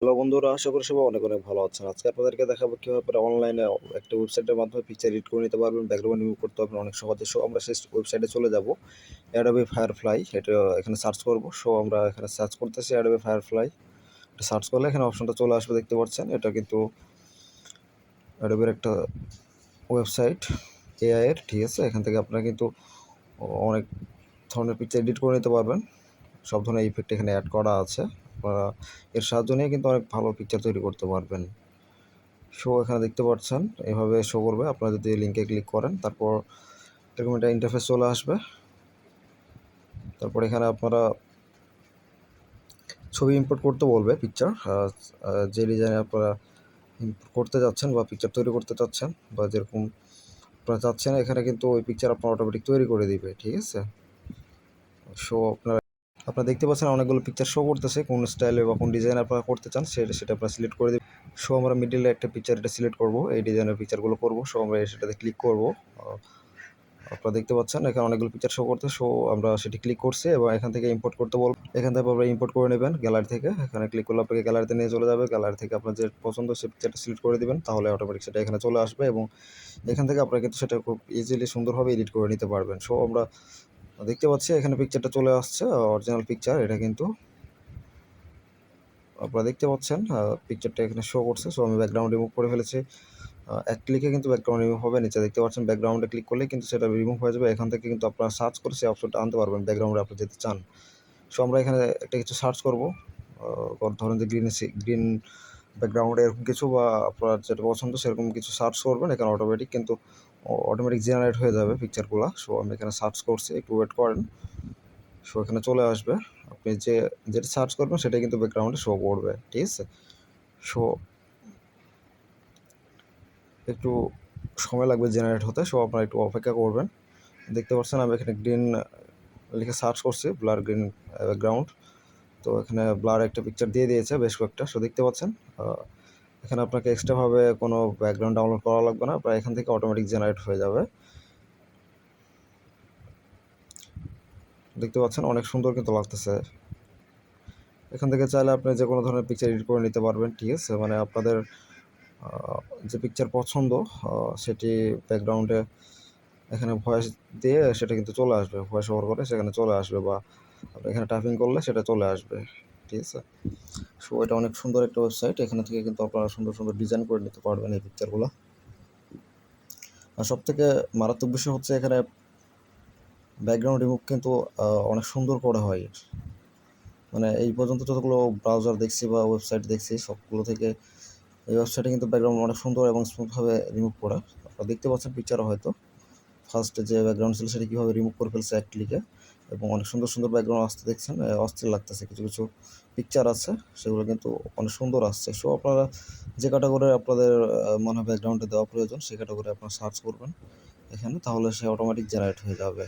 Hello বন্ধুরা, আশা করি সবাই অনেক অনেক ভালো আছেন। আজকে আপনাদেরকে দেখাবো কিভাবে অনলাইনে একটা ওয়েবসাইটের মাধ্যমে পিকচার এডিট করে নিতে পারবেন, ব্যাকগ্রাউন্ড রিমুভ করতে পারবেন অনেক সহজে। আমরা সেই ওয়েবসাইটে চলে যাব। অ্যাডোবি ফায়ারফ্লাই, এটা এখানে সার্চ করব। আমরা এখানে সার্চ করতেছি অ্যাডোবি ফায়ারফ্লাই। এটা সার্চ করলে এখানে অপশনটা চলে আসবে, দেখতে পাচ্ছেন। এটা কিন্তু অ্যাডোবির একটা ওয়েবসাইট, এআই এর, ঠিক আছে। এখান থেকে আপনারা কিন্তু অনেক ধরনের পিকচার এডিট করে নিতে পারবেন। সব ধরনের ইফেক্ট এখানে অ্যাড করা আছে। আপনারা এর সাহায্য নিয়ে কিন্তু অনেক ভালো পিকচার তৈরি করতে পারবেন। এখানে দেখতে পাচ্ছেন এভাবে শো করবে। আপনারা যদি লিঙ্কে ক্লিক করেন, তারপর এরকম একটা ইন্টারফেস চলে আসবে। তারপর এখানে আপনারা ছবি ইম্পোর্ট করতে বলবে, পিকচার যে ডিজাইনে আপনারা ইম্পোর্ট করতে যাচ্ছেন বা পিকচার তৈরি করতে চাচ্ছেন, বা যেরকম আপনারা চাচ্ছেন, এখানে কিন্তু ওই পিকচার আপনার অটোমেটিক তৈরি করে দিবে, ঠিক আছে। আপনারা দেখতে পাচ্ছেন অনেকগুলো পিকচার শো করতেছে। কোন স্টাইলে বা কোন ডিজাইন আপনারা করতে চান সেটা আপনারা সিলেক্ট করে দিবেন। আমরা মিডিলে একটা পিকচার এটা সিলেক্ট করব, এই ডিজাইনের পিকচারগুলো করব। আমরা সেটাতে ক্লিক করব। আপনারা দেখতে পাচ্ছেন এখানে অনেকগুলো পিকচার শো করতে। আমরা সেটি ক্লিক করছি এবং এখান থেকে ইম্পোর্ট করতে বলব। এখান থেকে আপনারা ইম্পোর্ট করে নেবেন গ্যালারি থেকে। এখানে ক্লিক করলে আপনাকে গ্যালারিতে নিয়ে চলে যাবে। গ্যালারি থেকে আপনার যে পছন্দ সে পিকচারটা সিলেক্ট করে দিবেন, তাহলে অটোমেটিক সেটা এখানে চলে আসবে এবং এখান থেকে আপনারা কিন্তু সেটা খুব ইজিলি সুন্দরভাবে এডিট করে নিতে পারবেন। আমরা দেখতে পাচ্ছি এখানে পিকচারটা চলে আসছে, অরিজিনাল পিকচার। এটা কিন্তু আপনারা দেখতে পাচ্ছেন পিকচারটা এখানে শো করছে। আমি ব্যাকগ্রাউন্ড রিমুভ করে ফেলেছি। এক ক্লিকে কিন্তু ব্যাকগ্রাউন্ড রিমুভ হবে। নিচে দেখতে পাচ্ছেন ব্যাকগ্রাউন্ডে ক্লিক করলে কিন্তু সেটা রিমুভ হয়ে যাবে। এখান থেকে কিন্তু আপনারা সার্চ করে সেই অপশনটা আনতে পারবেন ব্যাকগ্রাউন্ডে আপনি যেতে চান। আমরা এখানে একটা কিছু সার্চ করব। ধরেন যে গ্রিন ব্যাকগ্রাউন্ডে এরকম কিছু, বা আপনার যেটা পছন্দ সেরকম কিছু সার্চ করবেন। এখানে অটোমেটিক জেনারেট হয়ে যাবে পিকচারগুলো। আমি এখানে সার্চ করছি, একটু ওয়েট করেন। এখানে চলে আসবে। আপনি যেটা সার্চ করবেন সেটাই কিন্তু ব্যাকগ্রাউন্ডে শো করবে, ঠিক আছে। সো একটু সময় লাগবে জেনারেট হতে। আপনারা একটু অপেক্ষা করবেন। দেখতে পাচ্ছেন আমি এখানে গ্রিন লিখে সার্চ করছি, ব্লার গ্রিন ব্যাকগ্রাউন্ড। তো এখানে ব্লার একটা পিকচার দিয়ে দিয়েছে, বেশ কয়েকটা। দেখতে পাচ্ছেন এখানে আপনাকে এক্সট্রাভাবে কোনো ব্যাকগ্রাউন্ড ডাউনলোড করা লাগবে না। আপনার এখান থেকে অটোমেটিক জেনারেট হয়ে যাবে। দেখতে পাচ্ছেন অনেক সুন্দর কিন্তু লাগতেছে। এখান থেকে চাইলে আপনি যে কোনো ধরনের পিকচার এডিট করে নিতে পারবেন, ঠিক আছে। মানে আপনাদের যে পিকচার পছন্দ সেটি ব্যাকগ্রাউন্ডে এখানে ভয়েস দিয়ে সেটা কিন্তু চলে আসবে। ভয়েস ওভার করে সেখানে চলে আসবে, বা আপনি এখানে টাইপিং করলে সেটা চলে আসবে, ঠিক আছে। এটা অনেক সুন্দর একটা ওয়েবসাইট। এখানে থেকে কিন্তু আপনারা সুন্দর সুন্দর ডিজাইন করে নিতে পারবেন এই পিকচারগুলো। আর সবথেকে মারাত্মক বিষয় হচ্ছে এখানে ব্যাকগ্রাউন্ড রিমুভ কিন্তু অনেক সুন্দর করে হয়। মানে এই পর্যন্ত যতগুলো ব্রাউজার দেখছি বা ওয়েবসাইট দেখছি, সবগুলো থেকে এই ওয়েবসাইটে কিন্তু ব্যাকগ্রাউন্ড অনেক সুন্দর এবং স্মুথভাবে রিমুভ করা। আপনারা দেখতে পাচ্ছেন পিকচারও হয়তো ফার্স্টে যে ব্যাকগ্রাউন্ড ছিল সেটা কীভাবে রিমুভ করে ফেলছে এক ক্লিকে, এবং অনেক সুন্দর সুন্দর ব্যাকগ্রাউন্ড আসতে দেখছেন। অস্থির লাগতেছে। কিছু কিছু পিকচার আছে সেগুলো কিন্তু অনেক সুন্দর আসছে। আপনারা যে ক্যাটাগরি আপনাদের মনে হয় ব্যাকগ্রাউন্ডে দেওয়া প্রয়োজন, সেই ক্যাটাগরি আপনারা সার্চ করবেন এখানে, তাহলে সে অটোমেটিক জেনারেট হয়ে যাবে।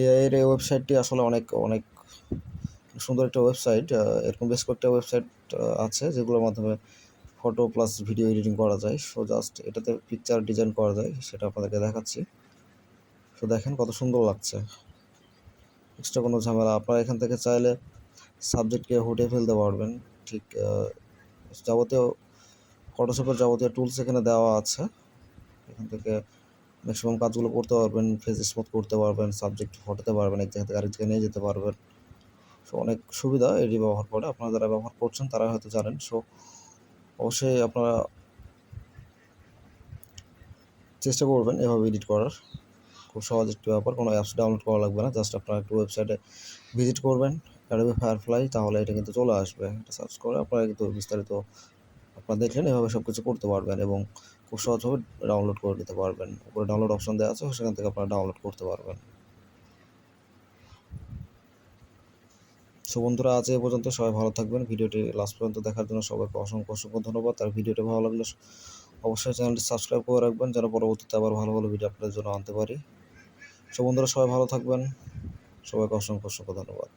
এআই এর এই ওয়েবসাইটটি আসলে অনেক অনেক সুন্দর একটা ওয়েবসাইট। এরকম বেশ কয়েকটা ওয়েবসাইট আছে যেগুলোর মাধ্যমে ফটো প্লাস ভিডিও এডিটিং করা যায়। জাস্ট এটাতে পিকচার ডিজাইন করা যায়, সেটা আপনাদেরকে দেখাচ্ছি। দেখেন কত সুন্দর লাগছে। এক্সট্রা কোনো ঝামেলা। আপনারা এখান থেকে চাইলে সাবজেক্টকে হুটিয়ে ফেলতে পারবেন। ঠিক যাবতীয় ফটোশপের যাবতীয় টুলস এখানে দেওয়া আছে। এখান থেকে ম্যাক্সিমাম কাজগুলো করতে পারবেন। ফেস স্মুথ করতে পারবেন, সাবজেক্ট ফটোতে পারবেন, এক জায়গা থেকে আরেক জায়গায় নিয়ে যেতে পারবেন। অনেক সুবিধা এটি ব্যবহার করে। আপনারা যারা ব্যবহার করছেন তারা হয়তো জানেন। অবশ্যই আপনারা চেষ্টা করবেন এভাবে এডিট করার। খুব সহজ একটি ব্যাপার। কোনো অ্যাপস ডাউনলোড করা লাগবে না। জাস্ট আপনারা একটু ওয়েবসাইটে ভিজিট করবেন, অ্যাডোবি ফায়ারফ্লাই, তাহলে এটা কিন্তু চলে আসবে। এটা সার্চ করে আপনারা কিন্তু বিস্তারিত আপনারা দেখলেন। এভাবে সব কিছু করতে পারবেন এবং খুব সহজভাবে ডাউনলোড করে নিতে পারবেন। উপরে ডাউনলোড অপশন দেওয়া আছে, সেখান থেকে আপনারা ডাউনলোড করতে পারবেন। বন্ধুরা, আজ এ পর্যন্ত। সবাই ভালো থাকবেন। ভিডিওটি লাস্ট পর্যন্ত দেখার জন্য সবাইকে অসংখ্য অসংখ্য ধন্যবাদ। আর ভিডিওটি ভালো লাগলে অবশ্যই চ্যানেলটি সাবস্ক্রাইব করে রাখবেন, যেন পরবর্তীতে আবার ভালো ভালো ভিডিও আপনাদের জন্য আনতে পারি। বন্ধুরা, সবাই ভালো থাকবেন। সবাইকে অসংখ্য অসংখ্য ধন্যবাদ।